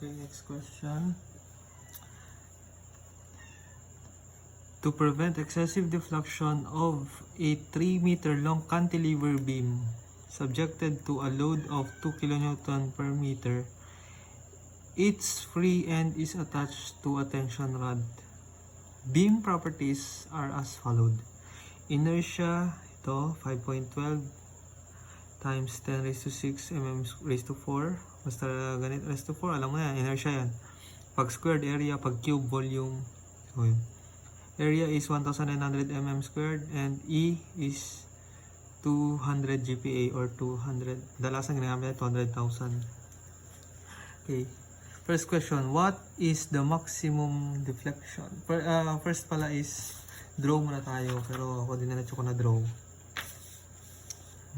Okay, next question. To prevent excessive deflection of a 3-meter long cantilever beam subjected to a load of 2 kN per meter, its free end is attached to a tension rod. Beam properties are as followed. Inertia, ito, 5.12 times 10 raised to 6 mm raised to 4. Basta ganit raised to 4, alam mo yan, inertia yan. Pag squared area, pag cube volume. So, yun. Area is 1,900 mm squared and E is 200 GPa or 200. Dalasan ginagamit 200,000. Okay. First question, what is the maximum deflection? First pala is draw muna tayo, pero ako din ko na draw.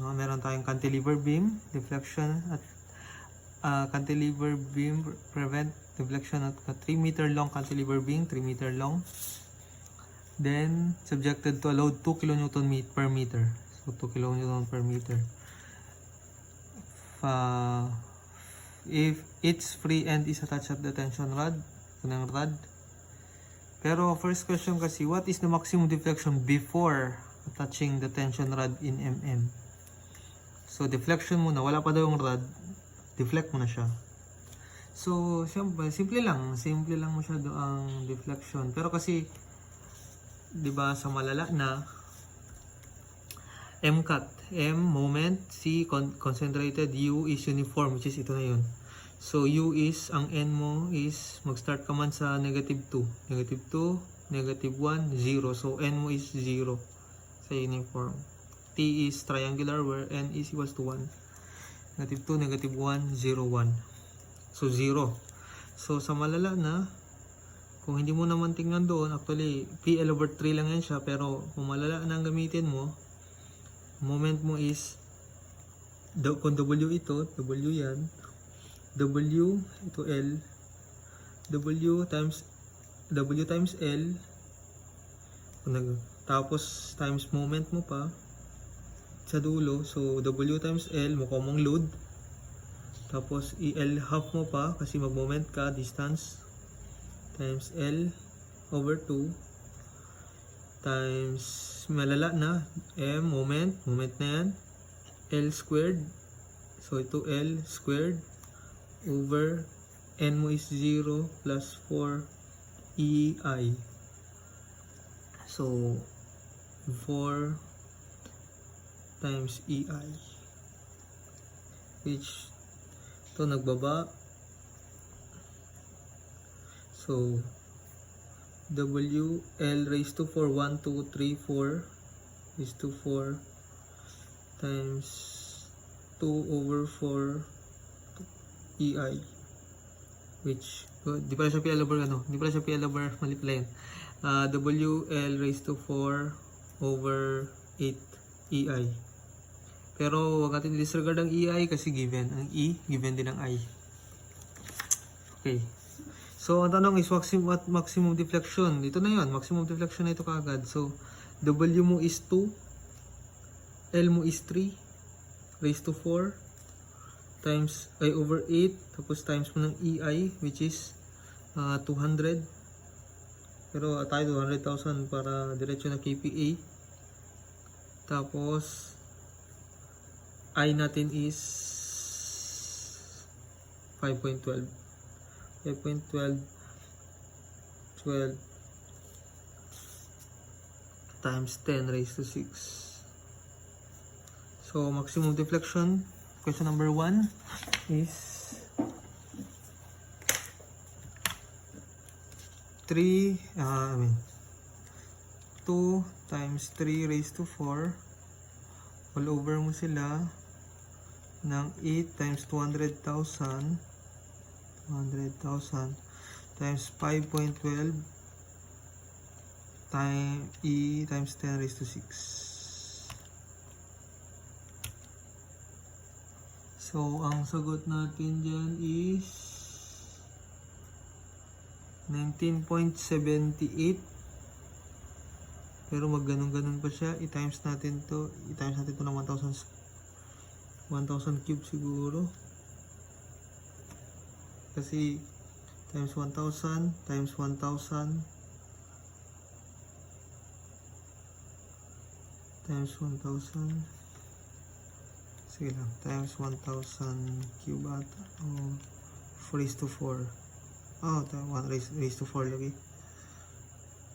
No, meron tayong cantilever beam deflection at cantilever beam prevent deflection at a 3-meter long cantilever beam, 3 meter long. Then subjected to a load 2 kN per meter. So 2 kN per meter. If its free end is attached at the tension rod, ng rod. Pero first question kasi, what is the maximum deflection before attaching the tension rod in mm? So deflection muna, wala pa daw yung rod, deflect mo na siya. So simple lang masyado ang deflection. Pero kasi 'di ba sa malala na MCAT, M moment, C concentrated, U is uniform, which is ito na yun. So U is, ang N mo is mag-start ka man sa negative 2, negative 2, negative 1, 0. So N mo is 0 sa uniform. T is triangular where N is equals to 1. Negative 2, negative 1, 0, 1. So 0. So sa malala na, kung hindi mo naman tingnan doon, actually, PL over 3 lang yan siya, pero kung malala na ang gamitin mo, moment mo is, kung W ito, W yan, W, ito L, W times L, tapos times moment mo pa, sa dulo, so W times L, mukha mong load, tapos i-L half mo pa, kasi mag-moment ka, distance, times L over 2 times malala na M moment na yan, L squared, so ito L squared over N mo is 0 plus 4 EI, so 4 times EI, which ito nagbaba. So, W, L raised to 4, 1, 2, 3, 4 is to 4 times 2 over 4 EI, which, di pala siya PL over, di pala siya PL over, mali pala yun. W, L raised to 4 over 8 EI. Pero, huwag natin disregard ang EI kasi given. Ang E, given din ang I. Okay. So, ang tanong is maximum deflection. Ito na yun. Maximum deflection na ito kaagad. So, W mo is 2. L mo is 3. Raised to 4. Times, over 8. Tapos times mo ng EI, which is 200. Pero tayo 200,000 para diretso na KPA. Tapos, I natin is 5.12. 5.12 times 10 raised to 6. So maximum deflection, question number 1 is 2 times 3 raised to 4 all over mo sila ng 8 times 200,000 times 5.12 times E times 10 raised to 6. So, ang sagot natin dyan is 19.78. Pero mag-ganun-ganun pa siya. I-times natin to ng 1,000 1,000 cube siguro. Kasi times 1,000 times 1,000 times 1,000. Sige lang, times 1,000 cube ata. O 4:4. Oh, 1 raised to 4 lagi.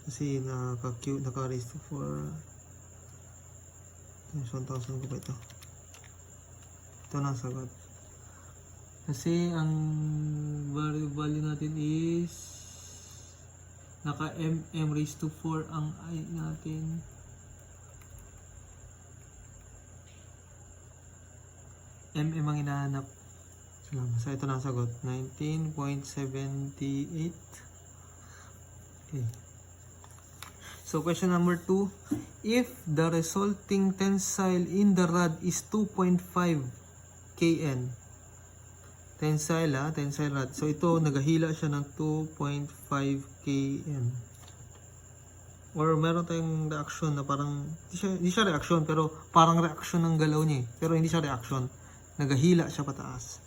Kasi naka-raised to 4. Times 1,000 ko ba ito? Ito na ang sagot. Kasi ang value natin is naka m raised to 4 ang I natin. Ang hinahanap. So ito na ang sagot. 19.78. Okay. So question number 2. If the resulting tensile in the rod is 2.5 kN. Tensile rod. So ito, naghahila siya ng 2.5 kN. Or meron tayong reaction na parang, hindi siya reaction, pero parang reaction ng galaw niya. Pero hindi siya reaction. Naghahila siya pataas.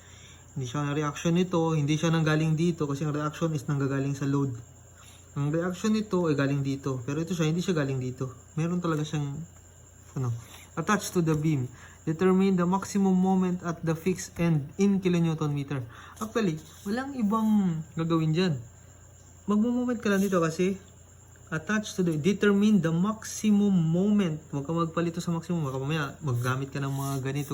Hindi siya na reaction nito, hindi siya nanggaling dito kasi ang reaction is nanggagaling sa load. Ang reaction nito ay galing dito, pero ito siya, hindi siya galing dito. Meron talaga siyang attached to the beam. Determine the maximum moment at the fixed end in kilonewton meter. Actually, walang ibang gagawin dyan. Magmo-moment ka lang dito kasi attached to the, determine the maximum moment. Huwag ka magpalito sa maximum. Mamaya maggamit ka ng mga ganito.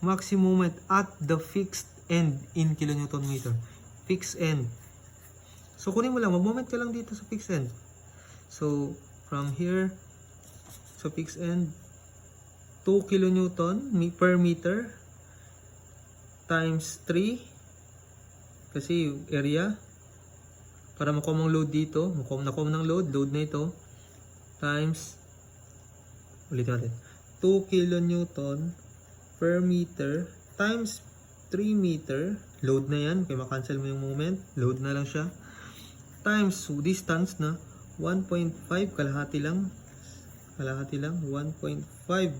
Maximum moment at the fixed end in kilonewton meter. Fixed end. So kunin mo lang, mag-moment ka lang dito sa fixed end. So from here sa fixed end, 2 kilonewton per meter times 3 kasi area para makuha mong load dito, makuha ng load na ito times, ulit natin, 2 kilonewton per meter times 3 meter, load na yan, kaya makancel mo yung moment, load na lang siya, times distance na 1.5, kalahati lang 1.5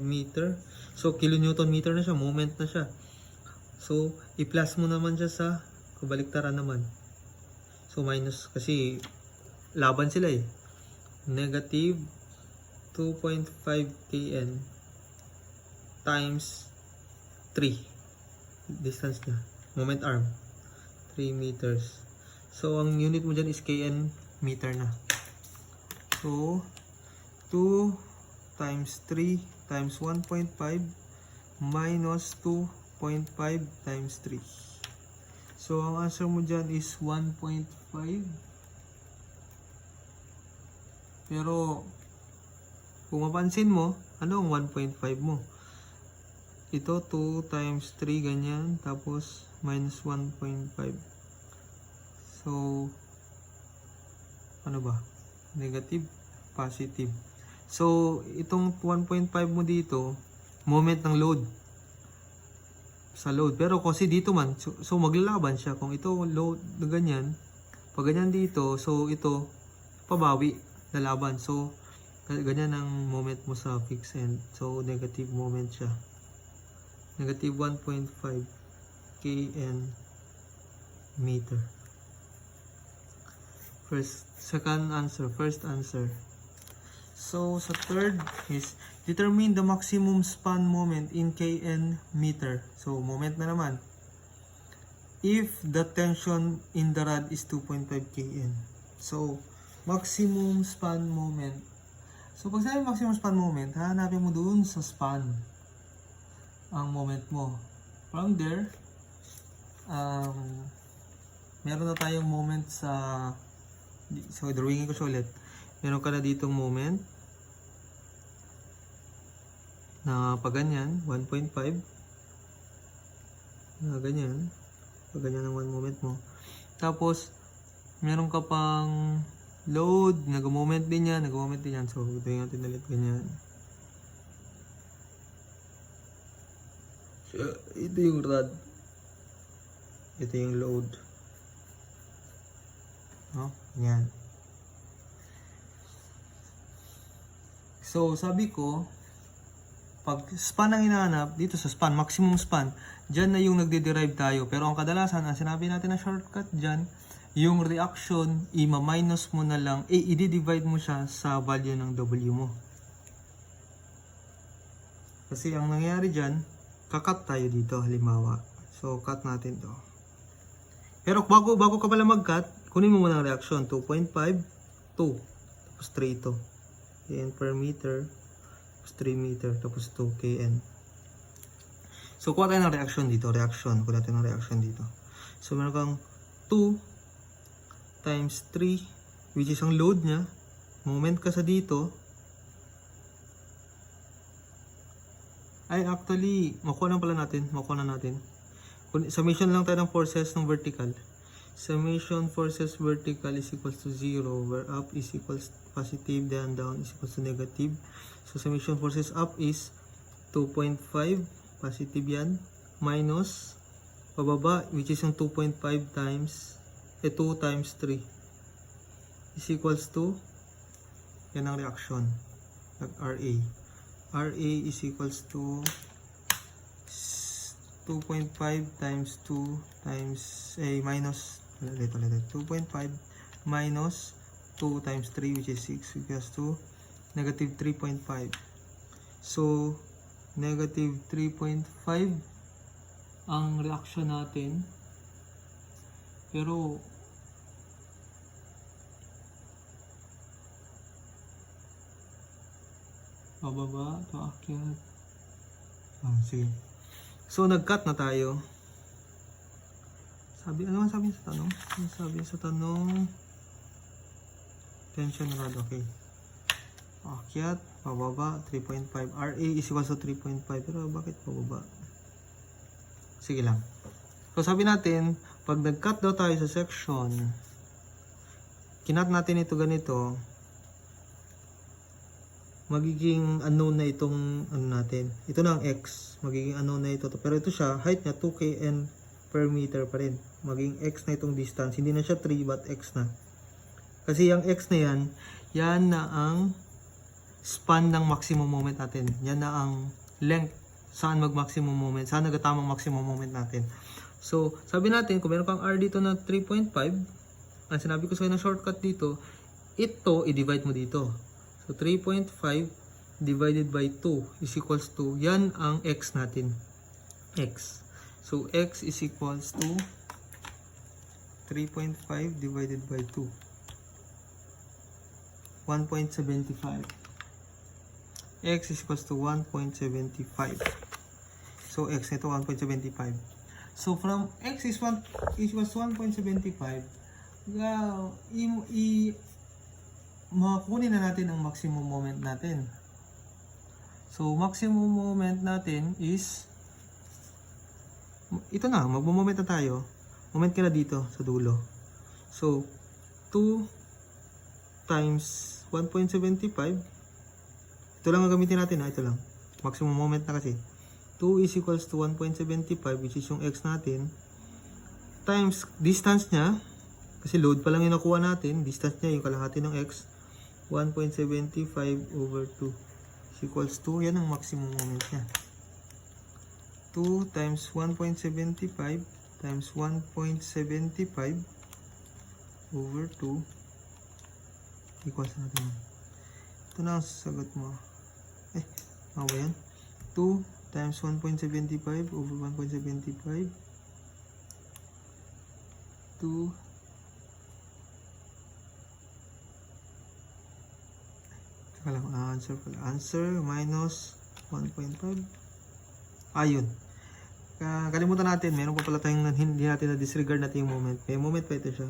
meter. So kilonewton meter na siya, moment na siya. So i-plus mo naman siya sa kabaliktaran naman. So minus, kasi laban sila eh. Negative 2.5 kN times 3 distance na, moment arm 3 meters. So ang unit mo dyan is kN meter na. So 2 times 3 times 1.5 minus 2.5 times 3. So ang answer mo dyan is 1.5. Pero kung mapansin mo, ano ang 1.5 mo? Ito 2 times 3 ganyan, tapos minus 1.5. So ano ba? Negative, positive. So itong 1.5 mo dito, moment ng load sa load. Pero kasi dito man, so maglalaban siya. Kung ito load na ganyan, pag ganyan dito, so ito pabawi, lalaban. So ganyan ang moment mo sa fixed end. So negative moment siya. Negative 1.5 kN meter. First answer. So sa third is determine the maximum span moment in kN meter. So moment na naman. If the tension in the rod is 2.5 kN. So maximum span moment. So pag sabi maximum span moment, hanapin mo doon sa span ang moment mo. From there, meron na tayong moment sa, so drawingin ko siya ulit. Meron ka na ditong moment na pag ganyan, 1.5 na ganyan, pag ganyan ang one moment mo. Tapos meron ka pang load, nag-moment din yan. So ito yung natin ulit ganyan. So, ito yung rod, ito yung load. Yan. So sabi ko, pag span ang hinahanap, dito sa span, maximum span, dyan na yung nagde-derive tayo. Pero ang kadalasan, ang sinabi natin na shortcut dyan, yung reaction, i-minus mo na lang, i-divide mo siya sa value ng W mo. Kasi ang nangyayari dyan, kakat tayo dito, halimbawa. So, cut natin to. Pero bago ka pala mag-cut, kunin mo muna ang reaction. 2.5, 2. Tapos 3 ito. kN per meter. Tapos 3 meter. Tapos 2 kN. So, kuha tayo ng reaction dito. Reaction. Kuha natin ng reaction dito. So, meron kang 2 times 3, which is ang load niya. Moment ka sa dito. Ay, actually, makuha na pala natin. Makuha na natin. Summation lang tayo ng forces ng vertical. Summation forces vertical is equals to 0, where up is equals positive, then down is equals to negative. So, summation forces up is 2.5, positive yan, minus, pababa, which is yung 2.5 times, 2 times 3, is equals to, yan ang reaction, like RA. RA is equals to 2.5 times 2 times minus 2.5 minus 2 times 3, which is 6, equals to negative 3.5. So negative 3.5 ang reaction natin, pero bababa, paakyat. Sige. So, nag-cut na tayo. Ano sabi sa tanong? Ano sabi sa tanong? Tension rod, okay. Paakyat, pababa, 3.5. RA is equal to 3.5. Pero bakit pababa? Sige lang. So, sabi natin, pag nag-cut daw tayo sa section, kinat natin ito ganito, magiging unknown na itong ano natin. Ito na ang x. Magiging unknown na ito. Pero ito siya, height niya 2 kN per meter pa rin. Maging x na itong distance. Hindi na siya 3 but x na. Kasi yung x na yan na ang span ng maximum moment natin. Yan na ang length. Saan mag-maximum moment. Saan nagatamang maximum moment natin. So, sabi natin, kung meron kang R dito na 3.5, ang sinabi ko sa'yo na shortcut dito, ito, i-divide mo dito. So, 3.5 divided by 2 is equals to, yan ang x natin. X. So, x is equals to 3.5 divided by 2. 1.75. X is equals to 1.75. So, x nito 1.75. So, from x is equals 1.75, makakunin na natin ang maximum moment natin. So, maximum moment natin is, ito na, magmo-moment na tayo. Moment ka na dito sa dulo. So, 2 times 1.75, ito lang ang gamitin natin, ito lang. Maximum moment na kasi. 2 is equals to 1.75, which is yung x natin, times distance niya, kasi load pa lang yung nakuha natin, distance niya yung kalahati ng x, 1.75 over 2 is equals to, yan ang maximum moment niya. 2 times 1.75 times 1.75 over 2 equals natin. Ito na ang sagot mo. Ano ba yan? 2 times 1.75 over 1.75 2 answer minus 1.5. Ayun. Kalimutan natin, meron pa pala tayong hindi natin na-disregard natin yung moment. May moment pa ito siya.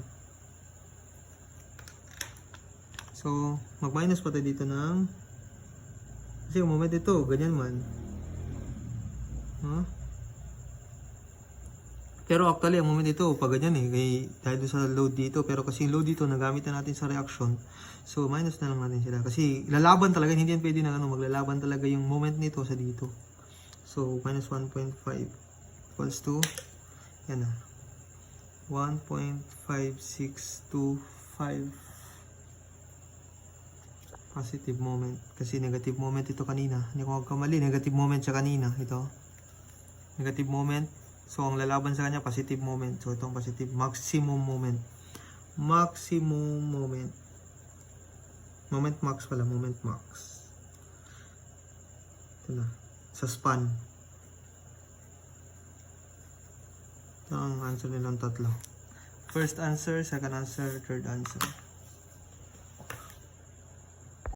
So, mag-minus pa tayo dito ng, kasi yung moment ito, ganyan man. Pero actually, ang moment ito, pag ganyan dahil doon sa load dito, pero kasi yung load dito, nagamit na natin sa reaction. So, minus na lang natin sila. Kasi, lalaban talaga, hindi yan pwede na maglalaban talaga yung moment nito sa dito. So, minus 1.5 equals to, yan na, 1.5625. Positive moment. Kasi negative moment ito kanina. Hindi ko magkamali. Negative moment siya kanina. Ito. Negative moment. So, ang lalaban sa kanya, positive moment. So, itong positive. Maximum moment. Maximum moment. Moment max pala. Moment max. Ito na. Sa span. Ito ang answer nilang tatlo. First answer, second answer, third answer.